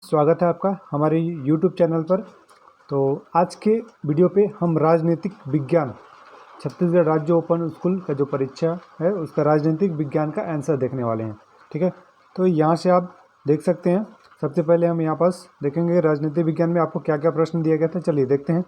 स्वागत है आपका हमारे YouTube चैनल पर। तो आज के वीडियो पे हम राजनीतिक विज्ञान छत्तीसगढ़ राज्य ओपन स्कूल का जो परीक्षा है उसका राजनीतिक विज्ञान का आंसर देखने वाले हैं। ठीक है, तो यहाँ से आप देख सकते हैं। सबसे पहले हम यहाँ पास देखेंगे राजनीतिक विज्ञान में आपको क्या क्या प्रश्न दिया गया था। चलिए देखते हैं।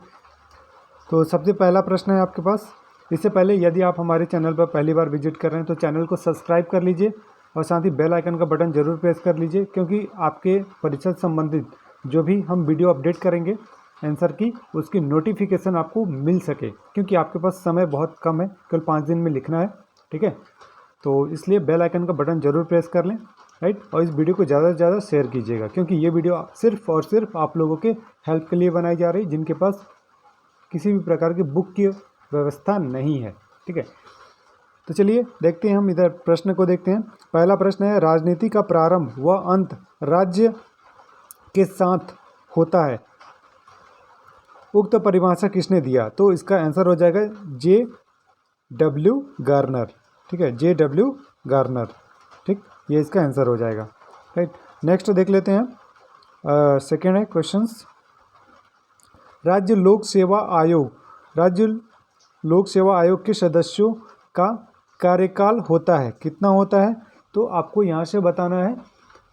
तो सबसे पहला प्रश्न है आपके पास। इससे पहले यदि आप हमारे चैनल पर पहली बार विजिट कर रहे हैं तो चैनल को सब्सक्राइब कर लीजिए और साथ ही बेल आइकन का बटन जरूर प्रेस कर लीजिए, क्योंकि आपके परीक्षा से संबंधित जो भी हम वीडियो अपडेट करेंगे आंसर की, उसकी नोटिफिकेशन आपको मिल सके, क्योंकि आपके पास समय बहुत कम है, केवल 5 दिन में लिखना है। ठीक है, तो इसलिए बेल आइकन का बटन जरूर प्रेस कर लें, राइट। और इस वीडियो को ज़्यादा से ज़्यादा शेयर कीजिएगा, क्योंकि ये वीडियो सिर्फ और सिर्फ आप लोगों के हेल्प के लिए बनाई जा रही है जिनके पास किसी भी प्रकार की बुक की व्यवस्था नहीं है। ठीक है, तो चलिए देखते हैं, हम इधर प्रश्न को देखते हैं। पहला प्रश्न है, राजनीति का प्रारंभ व अंत राज्य के साथ होता है, उक्त परिभाषा किसने दिया? तो इसका आंसर हो जाएगा J.W. गार्नर। ठीक है, J.W. गार्नर। ठीक, ये इसका आंसर हो जाएगा, राइट। नेक्स्ट देख लेते हैं। सेकेंड है क्वेश्चंस। राज्य लोक सेवा आयोग के सदस्यों का कार्यकाल होता है, कितना होता है? तो आपको यहाँ से बताना है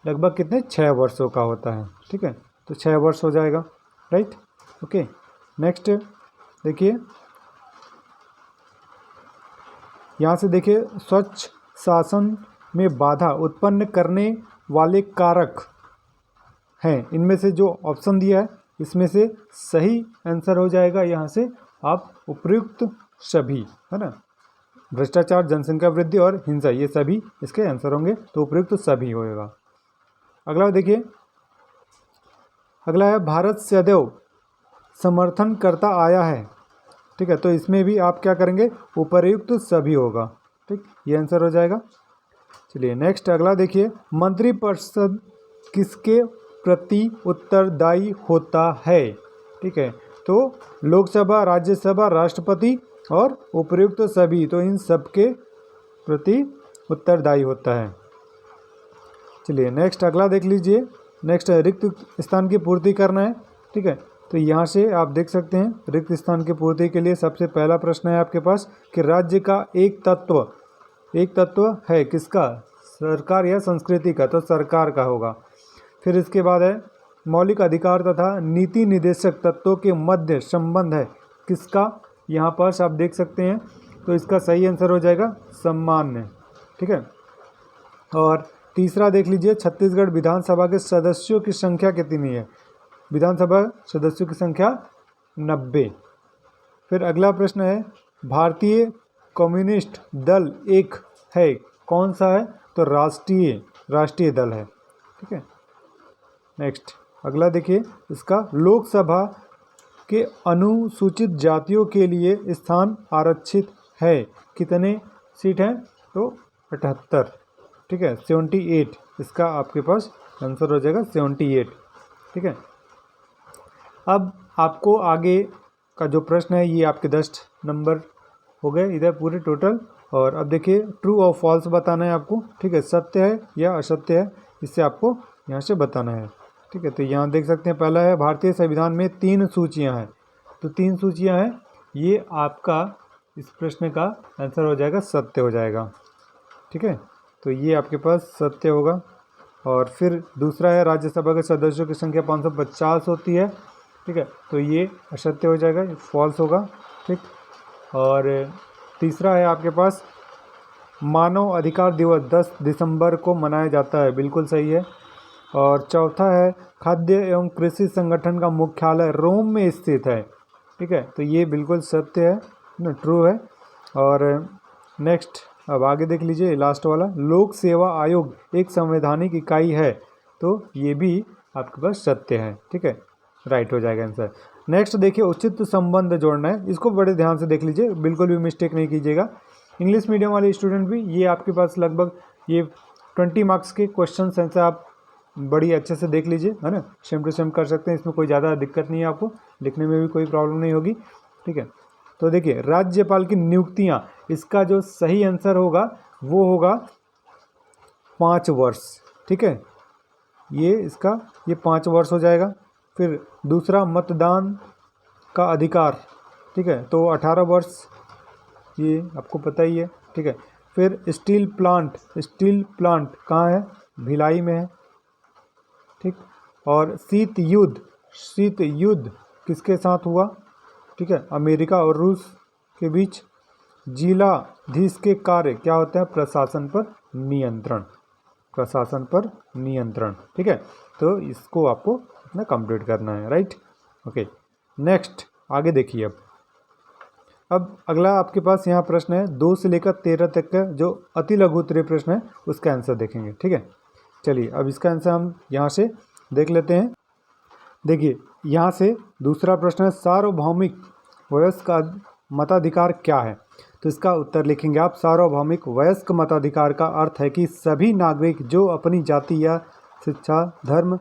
लगभग कितने, 6 वर्षों का होता है। ठीक है, तो 6 वर्ष हो जाएगा, राइट। ओके, नेक्स्ट देखिए, यहाँ से देखिए, स्वच्छ शासन में बाधा उत्पन्न करने वाले कारक हैं, इनमें से जो ऑप्शन दिया है इसमें से सही आंसर हो जाएगा यहाँ से आप उपयुक्त सभी, है ना। भ्रष्टाचार, जनसंख्या वृद्धि और हिंसा, ये सभी इसके आंसर होंगे, तो उपयुक्त सभी होएगा। अगला देखिए, अगला है, भारत सदैव समर्थन करता आया है। ठीक है, तो इसमें भी आप क्या करेंगे, उपयुक्त सभी होगा। ठीक, ये आंसर हो जाएगा। चलिए नेक्स्ट अगला देखिए, मंत्रिपरिषद किसके प्रति उत्तरदायी होता है? ठीक है, तो लोकसभा, राज्यसभा, राष्ट्रपति और उपयुक्त सभी, तो इन सब के प्रति उत्तरदायी होता है। चलिए नेक्स्ट अगला देख लीजिए। नेक्स्ट है, रिक्त स्थान की पूर्ति करना है। ठीक है, तो यहाँ से आप देख सकते हैं, रिक्त स्थान की पूर्ति के लिए सबसे पहला प्रश्न है आपके पास कि राज्य का एक तत्व है किसका, सरकार या संस्कृति का? तो सरकार का होगा। फिर इसके बाद है, मौलिक अधिकार तथा नीति निदेशक तत्वों के मध्य संबंध है किसका? यहाँ पर आप देख सकते हैं, तो इसका सही आंसर हो जाएगा सामान्य। ठीक है, और तीसरा देख लीजिए, छत्तीसगढ़ विधानसभा के सदस्यों की संख्या कितनी है? विधानसभा सदस्यों की संख्या 90। फिर अगला प्रश्न है, भारतीय कम्युनिस्ट दल एक है, कौन सा है? तो राष्ट्रीय दल है। ठीक है, नेक्स्ट अगला देखिए, इसका लोकसभा के अनुसूचित जातियों के लिए स्थान आरक्षित है, कितने सीट हैं? तो 78। ठीक है, 78 इसका आपके पास आंसर हो जाएगा, 78। ठीक है, अब आपको आगे का जो प्रश्न है ये आपके 10 नंबर हो गए इधर पूरे टोटल। और अब देखिए, ट्रू और फॉल्स बताना है आपको। ठीक है, सत्य है या असत्य है, इससे आपको यहाँ से बताना है। ठीक है, तो यहाँ देख सकते हैं, पहला है, भारतीय संविधान में 3 सूचियाँ हैं, तो 3 सूचियाँ हैं, ये आपका इस प्रश्न का आंसर हो जाएगा, सत्य हो जाएगा। ठीक है, तो ये आपके पास सत्य होगा। और फिर दूसरा है, राज्यसभा के सदस्यों की संख्या 550 होती है। ठीक है, तो ये असत्य हो जाएगा, फॉल्स होगा। ठीक, और तीसरा है आपके पास, मानव अधिकार दिवस 10 दिसंबर को मनाया जाता है, बिल्कुल सही है। और चौथा है, खाद्य एवं कृषि संगठन का मुख्यालय रोम में स्थित है। ठीक है, तो ये बिल्कुल सत्य है ना, ट्रू है। और नेक्स्ट अब आगे देख लीजिए, लास्ट वाला, लोक सेवा आयोग एक संवैधानिक इकाई है, तो ये भी आपके पास सत्य है। ठीक है, राइट हो जाएगा आंसर। नेक्स्ट देखिए, उचित संबंध जोड़ना है, इसको बड़े ध्यान से देख लीजिए, बिल्कुल भी मिस्टेक नहीं कीजिएगा। इंग्लिश मीडियम वाले स्टूडेंट भी, ये आपके पास लगभग ये 20 मार्क्स के क्वेश्चन हैं, आप बड़ी अच्छे से देख लीजिए, है ना। सेम टू सेम कर सकते हैं, इसमें कोई ज़्यादा दिक्कत नहीं है, आपको लिखने में भी कोई प्रॉब्लम नहीं होगी। ठीक है, तो देखिए, राज्यपाल की नियुक्तियाँ, इसका जो सही आंसर होगा वो होगा 5 वर्ष। ठीक है, ये 5 वर्ष हो जाएगा। फिर दूसरा मतदान का अधिकार, ठीक है, तो 18 वर्ष, ये आपको पता ही है, ठीक है। फिर स्टील प्लांट कहाँ है? भिलाई में है, ठीक। और शीत युद्ध किसके साथ हुआ? ठीक है, अमेरिका और रूस के बीच। जिलाधीश के कार्य क्या होते हैं? प्रशासन पर नियंत्रण, ठीक है। तो इसको आपको अपना कंप्लीट करना है, राइट। ओके, नेक्स्ट आगे देखिए। अब अगला आपके पास यहाँ प्रश्न है 2 से लेकर 13 तक का जो अति लघु उत्तरीय प्रश्न है उसका आंसर देखेंगे, ठीक है। चलिए अब इसका आंसर हम यहाँ से देख लेते हैं। देखिए यहाँ से दूसरा प्रश्न है सार्वभौमिक वयस्क मताधिकार क्या है? तो इसका उत्तर लिखेंगे आप। सार्वभौमिक वयस्क मताधिकार का अर्थ है कि सभी नागरिक जो अपनी जाति या शिक्षा, धर्म,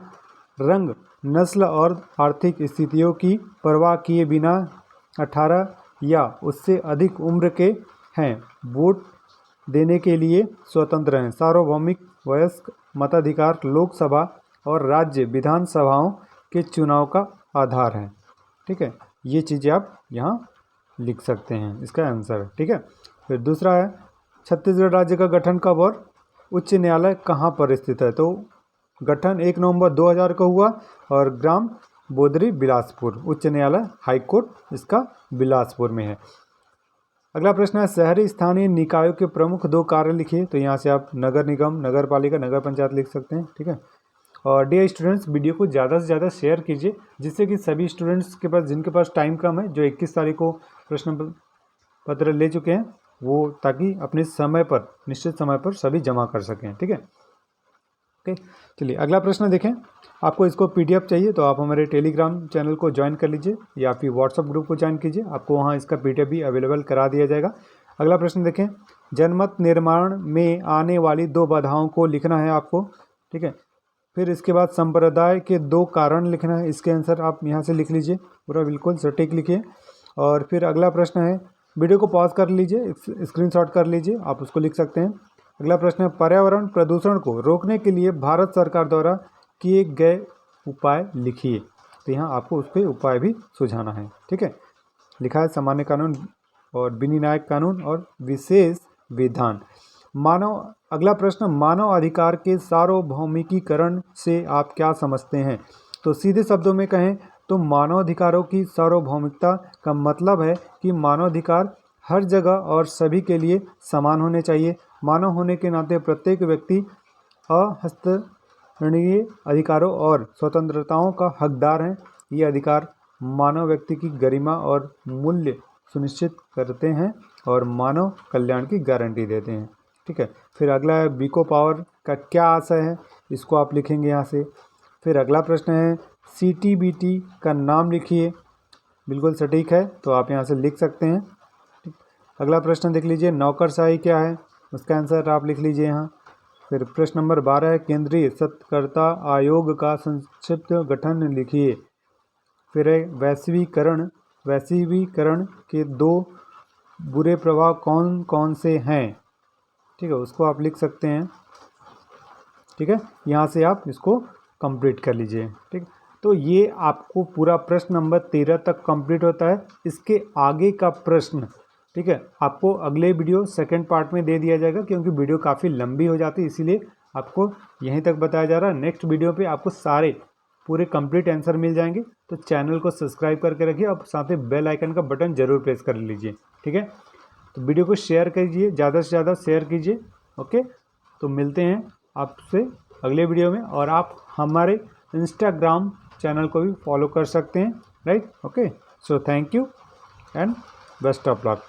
रंग, नस्ल और आर्थिक स्थितियों की परवाह किए बिना 18 या उससे अधिक उम्र के हैं, वोट देने के लिए स्वतंत्र हैं। सार्वभौमिक वयस्क मताधिकार लोकसभा और राज्य विधानसभाओं के चुनाव का आधार है, ठीक है। ये चीज़ें आप यहाँ लिख सकते हैं, इसका आंसर, ठीक है। फिर दूसरा है छत्तीसगढ़ राज्य का गठन कब और उच्च न्यायालय कहाँ पर स्थित है? तो गठन 1 नवंबर 2000 को हुआ और ग्राम बोदरी बिलासपुर, उच्च न्यायालय हाईकोर्ट इसका बिलासपुर में है। अगला प्रश्न है शहरी स्थानीय निकायों के प्रमुख 2 कार्य लिखिए। तो यहाँ से आप नगर निगम, नगर पालिका, नगर पंचायत लिख सकते हैं, ठीक है। और डियर स्टूडेंट्स, वीडियो को ज़्यादा से ज़्यादा शेयर कीजिए जिससे कि सभी स्टूडेंट्स के पास जिनके पास टाइम कम है, जो 21 तारीख को प्रश्न पत्र ले चुके हैं, वो ताकि अपने समय पर, निश्चित समय पर सभी जमा कर सकें, ठीक है। ओके, चलिए अगला प्रश्न देखें। आपको इसको PDF चाहिए तो आप हमारे टेलीग्राम चैनल को ज्वाइन कर लीजिए या फिर व्हाट्सअप ग्रुप को ज्वाइन कीजिए, आपको वहाँ इसका PDF भी अवेलेबल करा दिया जाएगा। अगला प्रश्न देखें। जनमत निर्माण में आने वाली 2 बाधाओं को लिखना है आपको, ठीक है। फिर इसके बाद संप्रदाय के 2 कारण लिखना है, इसके आंसर आप यहाँ से लिख लीजिए, पूरा बिल्कुल सटीक लिखिए। और फिर अगला प्रश्न है, वीडियो को पॉज कर लीजिए, स्क्रीनशॉट कर लीजिए, आप उसको लिख सकते हैं। अगला प्रश्न है पर्यावरण प्रदूषण को रोकने के लिए भारत सरकार द्वारा किए गए उपाय लिखिए। तो यहाँ आपको उस पर उपाय भी सुझाना है, ठीक है। लिखा है सामान्य कानून और विनिर्णायक कानून और विशेष विधान। अगला प्रश्न, मानव अधिकार के सार्वभौमिकीकरण से आप क्या समझते हैं? तो सीधे शब्दों में कहें तो मानव अधिकारों की सार्वभौमिकता का मतलब है कि मानव अधिकार हर जगह और सभी के लिए समान होने चाहिए। मानव होने के नाते प्रत्येक व्यक्ति अहस्करणीय अधिकारों और स्वतंत्रताओं का हकदार है। ये अधिकार मानव व्यक्ति की गरिमा और मूल्य सुनिश्चित करते हैं और मानव कल्याण की गारंटी देते हैं, ठीक है। फिर अगला है बीको पावर का क्या आशय है, इसको आप लिखेंगे यहाँ से। फिर अगला प्रश्न है CTBT का नाम लिखिए, बिल्कुल सटीक है तो आप यहाँ से लिख सकते हैं। अगला प्रश्न देख लीजिए, नौकरशाही क्या है, उसका आंसर आप लिख लीजिए यहाँ। फिर प्रश्न नंबर 12 है केंद्रीय सतर्कता आयोग का संक्षिप्त गठन लिखिए। फिर है वैश्वीकरण के 2 बुरे प्रभाव कौन कौन से हैं, ठीक है, उसको आप लिख सकते हैं, ठीक है। यहाँ से आप इसको कंप्लीट कर लीजिए, ठीक। तो ये आपको पूरा प्रश्न नंबर 13 तक कंप्लीट होता है। इसके आगे का प्रश्न, ठीक है, आपको अगले वीडियो सेकंड पार्ट में दे दिया जाएगा क्योंकि वीडियो काफ़ी लंबी हो जाती है, इसीलिए आपको यहीं तक बताया जा रहा है। नेक्स्ट वीडियो पे आपको सारे पूरे कंप्लीट आंसर मिल जाएंगे। तो चैनल को सब्सक्राइब करके रखिए और साथ ही बेल आइकन का बटन जरूर प्रेस कर लीजिए, ठीक है। तो वीडियो को शेयर कीजिए, ज़्यादा से ज़्यादा शेयर कीजिए, ओके। तो मिलते हैं आपसे अगले वीडियो में और आप हमारे इंस्टाग्राम चैनल को भी फॉलो कर सकते हैं, right, okay. So thank you and best of luck.